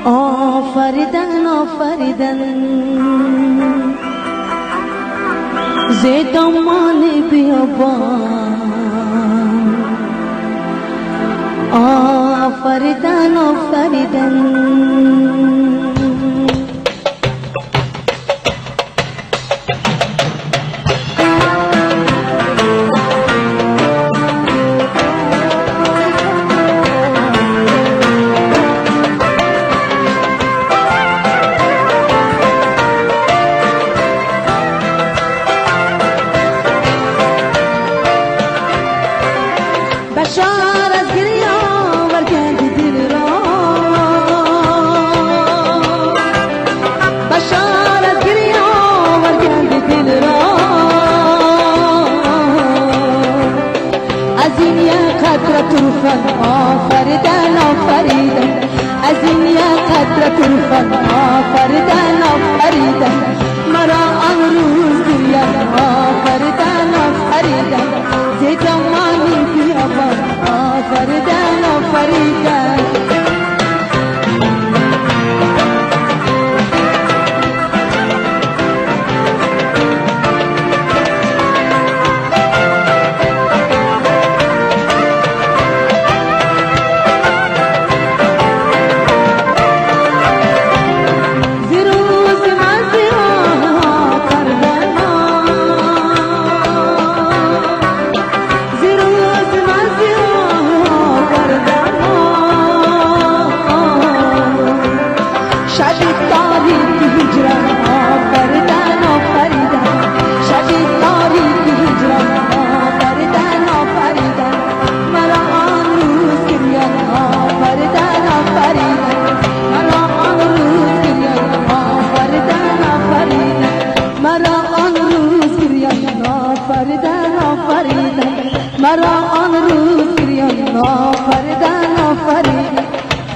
آفریدن آفریدن زدمان بیابان آفریدن آفریدن بشار از گریه آورد دل را بشار از گریه آورد دل را از این یک قطره طوفان آفریدن آفریدن از این یک قطره طوفان آفریدن آفریدن مرا آن روز گریه آفریدن آفریدن زدمانی بیابان آفریدن آفریدن مرا آن روز گریان آفریدن آفریدن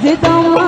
زدم